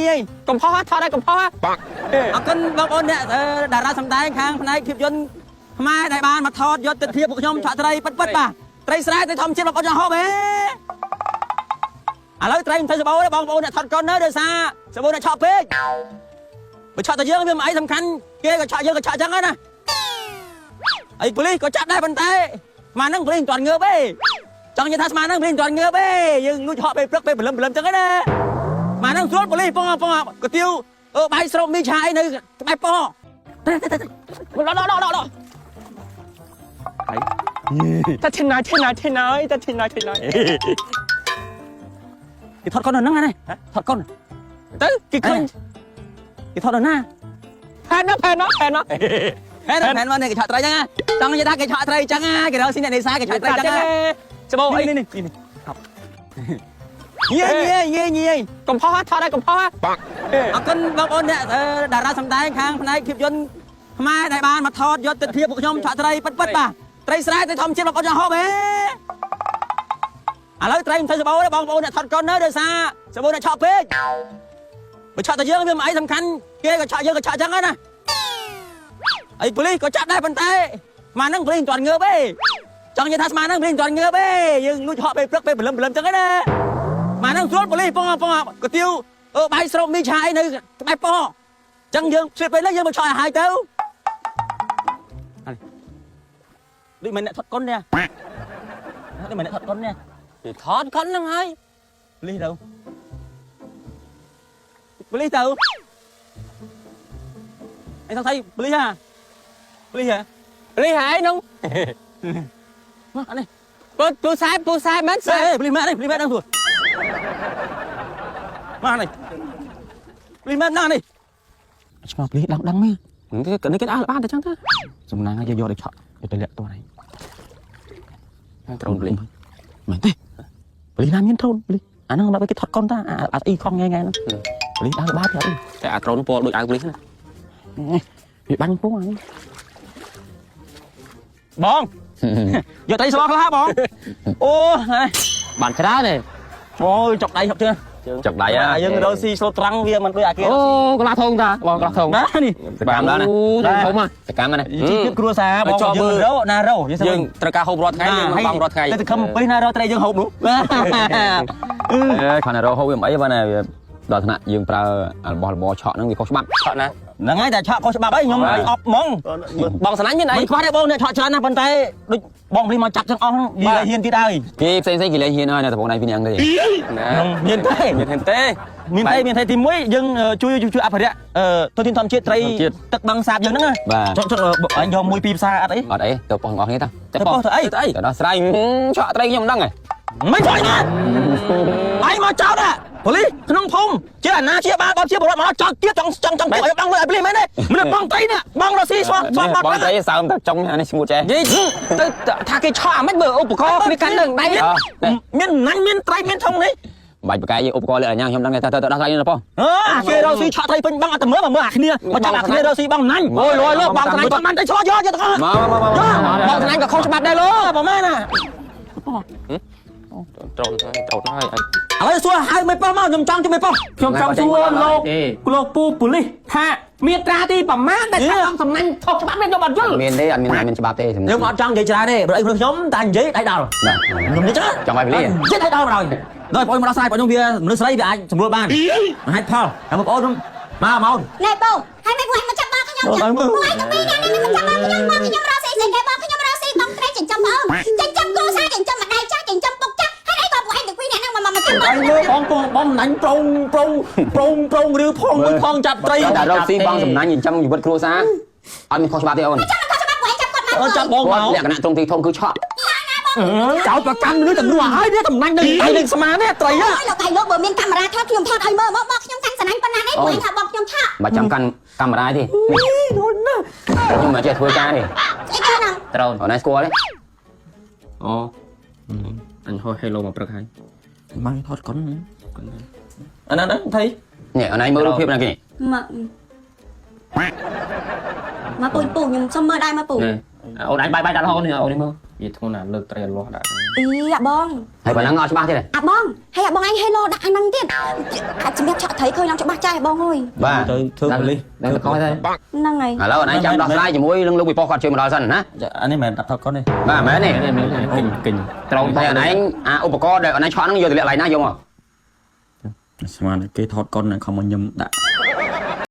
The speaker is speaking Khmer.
ងាយកុំផុសថតឲ្យកុំផុសអរគុណបងប្អូនអ្នកតារាសម្ដែងខាងផ្នែកភាពយន្តខ្មែរដែលបានមកថតយកទស្សនវិជ្ជាពួកខ្ញុំឆក់ត្រីពិតបាទត្រីស្រែត្រីធម្មជាតិបងប្អូនចង់ហូបទេឥឡូវត្រីមិនធ្វើសបោទេបងប្អូនអ្នកថតកុននៅដោយសារសបោអ្នកឆក់ពេកបើឆក់តែយើងវាមិនអីសំខាន់គេក៏ឆក់យើងក៏ឆក់អញ្ចឹងណាអីប៉ូលីសក៏ចាប់ដែរប៉ុន្តែស្មានហ្នឹងប៉ូលីសមិនទាន់ងើបទេចង់និយាយថាស្មានហ្នឹងប៉ូលីសមិនទាន់ងើបទេយើងលួចហក់ពេលព្រឹកពេលព្រលឹមអញ្ចឹងណាស្មានហ្នឹងស្រួលប៉ូលីសពងកាទៀវបាយស្រូបមីឆាអីនៅក្បែរប៉ដកតែទីណាគេថតកូននៅហ្នឹងណាថតកូនទៅគេឃើញគេថតដល់ណាផែនមកនេះគេឆក់ត្រីចឹងចង់និយាយថាគេឆក់ត្រីចឹងគេរកស៊ីអ្នកនេសាទគេឆក់ត្រីចឹងច្បោអីនេះងាយកុំផុសថតឲ្យកុំផុសអរគុណបងប្អូនអ្នកតារាសម្ដែងខាងផ្នែកភាពយន្តខ្មែរដែលបានមកថតយកទស្សនវិជ្ជាពួកខ្ញុំឆក់ត្រីពិតបាទត្រីស្រែត្រីធម្មជាតិបងប្អូនចង់ហូបទេឥឡូវត្រីមិនធ្វើសបោទេបងប្អូនអ្នកថតកុននៅដោយសារសបោអ្នកឆក់ពេកបើឆក់តែយើងវាមិនអីសំខាន់គេក៏ឆក់យើងក៏ឆក់អញ្ចឹងណាអីប៉ូលីសក៏ចាប់ដែរប៉ុន្តែស្មានហ្នឹងប៉ូលីសមិនទាន់ងើបទេចង់និយាយថាស្មានហ្នឹងប៉ូលីសមិនទាន់ងើបទេយើងលួចហក់ពេលព្រឹកពេលព្រលឹមអញ្ចឹងណាស្មានហ្នឹងស្រួលប៉ូលីសពងកាទៀវបាយស្រូបមីឆាអីនៅក្បែរប៉អញ្ចឹងយើងឆ្លៀតពេលនេះយើងមកឆក់ឲ្យហើយទៅដូចមិនអ្នកថតកុននេះដូចមិនអ្នកថតកុននេះគេថតកុនហ្នឹងហើយប៉ូលីសទៅអីថតថៃប៉ូលីសហ่าប៉ូលីសហើយនោះនេះពូសាយមិនស្អីប៉ូលីសម៉ាក់នេះដឹងទួមកនេះប៉ូលីសម៉ាក់ណានេះឆ្ងល់ប៉ូលីសដឹងមែននេះគេអស់បានតែចឹងទៅសំណាងយកទៅឆក់ទៅលាក់តួនេះត្រូនប៉ូលីសមែនទេប៉ូលីសណាមានត្រូនប៉ូលីសអាហ្នឹងដល់គេថតកុនតាអាអីខំថ្ងៃហ្នឹងប៉ូលីសដើរបាត់តែអាត្រូនពណ៌ដូចអាវប៉ូលីសណាវាបាញ់ពងហ្នឹងបងយកត្រីស្បោខ្លះបងអូបានច្រើនទេអូយចុកដៃហប់ជើងចុកដៃយើងរកស៊ីស្រូបត្រង់វាមិនដូចអាគេអូកន្លះធុងតាបងកន្លះធុងណានេះសកម្មដល់ណាធំហ៎សកម្មណាជីវគ្រួសារបងយើងរកណារកយើងត្រូវការហូបរាល់ថ្ងៃយើងមិនបងរាល់ថ្ងៃតែខំពេញណារកត្រីយើងហូបនោះខណៈរកហូបវាមិនអីបើណាវាដល់ថ្នាក់យើងប្រើរបស់របរឆក់ហ្នឹងវាខុសច្បាប់ឆក់ណាហ្នឹងហើយតែឆក់ខុសច្បាប់អីខ្ញុំអប់ហ្មងបងស្រឡាញ់មានអីខ្វះទេបងអ្នកឆក់ច្រើនណាស់ប៉ុន្តែដូចបងភ្លីមកចាប់ចឹងអស់វាហ៊ានទៀតហើយគេផ្សេងគេលែងហ៊ានហើយនៅតំបន់ណៃពីនេះទេមានទេទី1យើងជួយអភិរក្សទុនធានធម្មជាតិត្រីទឹកបឹងសាបយើងហ្នឹងចុចអញយក1 2ផ្សារអត់អីទៅប៉ុស្តិ៍អស់គ្នាទៅប៉ុស្តិ៍ទៅអីទៅដោះស្រាយឆក់ត្រីខ្ញុំមិនដឹងហ៎មិនឆ្លៃណាអញមកចោតប៉ូលីសក្នុងភូមិជាអាណាជាបាលបជាបរដ្ឋមកចោតទៀតចង់ឲ្យបងលើឲ្យប៉ូលីសមែនទេមិនបងត្រីនេះបងរស៊ីស្វាបងត្រីសើមតែចង់អានេះស្ងួតចេះនិយាយទៅថាគេឆក់អាមិនមើលឧបករណ៍គ្នាកាន់នឹងដៃមានណាញ់មានត្រីមានធំនេះបាច់បកាយឧបករណ៍លើអញ្ញាខ្ញុំដឹងតែទៅដោះស្រាយនេះបងគេរស៊ីឆក់ត្រីពេញបងអត់ទៅមើលអាគ្នាមកចាំអាគ្នារស៊ីបងណាញ់អូយលយបងស្នាញ់បានទៅឆ្លោះយកទៅបងស្នាញ់ក៏ខុសច្បាប់ដែរលោបងមែនណាត្រូវហើយឥឡូវសួរហៅមិនប៉ោះមកខ្ញុំចង់ជួយមិនប៉ោះខ្ញុំចង់សួរលោកពូប៉ូលីសថាមាត្រាទីប្រមាណដែលថាអង្គសំណាញ់ខុសច្បាប់នេះខ្ញុំអត់យល់មានទេអត់មានច្បាប់ទេខ្ញុំអត់ចង់និយាយច្រើនទេព្រោះអីខ្ញុំតែនិយាយដៃដល់ខ្ញុំនិយាយច្រើនចង់ឲ្យប៉ូលីសនិយាយដៃដល់មកហើយដល់បងមកដោះស្រាយបងខ្ញុំវាមនុស្សស្រីវាអាចសម្រួលបានហេតុផលហើយបងប្អូនមកណែបងហើយមិនមកចាប់បងខ្ញុំចាំបងឯងទៅពីណានេះមិនចាប់បងខ្ញុំរកស៊ីស្អីគេបងខ្ញុំរកស៊ីបងត្រីចិញ្ចឹមបងចិញ្ចឹមគ្រួសារចិញ្ចឹមម្ដាយចាស់ចិញ្ចឹមពុកចាស់ហើយអីក៏ពួកឯងទៅពីណាហ្នឹងមកចាប់បងណាញ់ប្រុងឬផងមួយផងចាប់ត្រីតែរកស៊ីបងសំណាញ់ចិញ្ចឹមជីវិតគ្រួសារអត់មានខុសច្បាប់ទេអូនចាំខុសច្បាប់ពួកឯងចាប់គាត់មកចាប់បងមកលក្ខណៈត្រង់ទីធំគឺឆក់ចោលប្រកាន់មនុស្សទាំងនោះហើយនេះតំណាញ់នឹងស្មានទេត្រីលោកបើមានកាមេរ៉ាថតខ្ញុំថតឲ្យមើលមកបងខ្ញុំកាន់សណាញ់ប៉ុណ្ណាឯងពួកឯងថាបងខ្ញុំឆក់បើចាំកាន់កាមេរ៉ាទេខ្ញុំមកចេះធ្វើការទេអីគេហ្នឹងត្រូវអូនឯងស្គាល់ទេអូអញហៅហេឡូមកព្រឹកហើយមកថតកុនអាណាថៃនេះអូនឯងមើលរូបភាពណាគេមកពូខ្ញុំសុំមើលដែរមកពូអូនឯងបាយដាក់រហូតនេះអូននេះមើល vậy thôi là lực trời lo đã ý ạ bong hay bà năng ngọt cho ba thế này bong hay ạ bong anh hay lo đã anh năng tiết chỉ biết chọn thấy khơi làm cho bác trai bong ơi ba thương đi đang coi đây năng này lâu anh chăm đọc like chỉ mũi lưng bị po quạt chơi mà đòi sân hả anh ấy mẹ đặt thật con đi ba mẹ này kinh kinh trong tay anhอุปกรณ์เดี๋ยวanh chọn nó vô thì lại này vô mà mà cái thọt con này không mà nhầm đã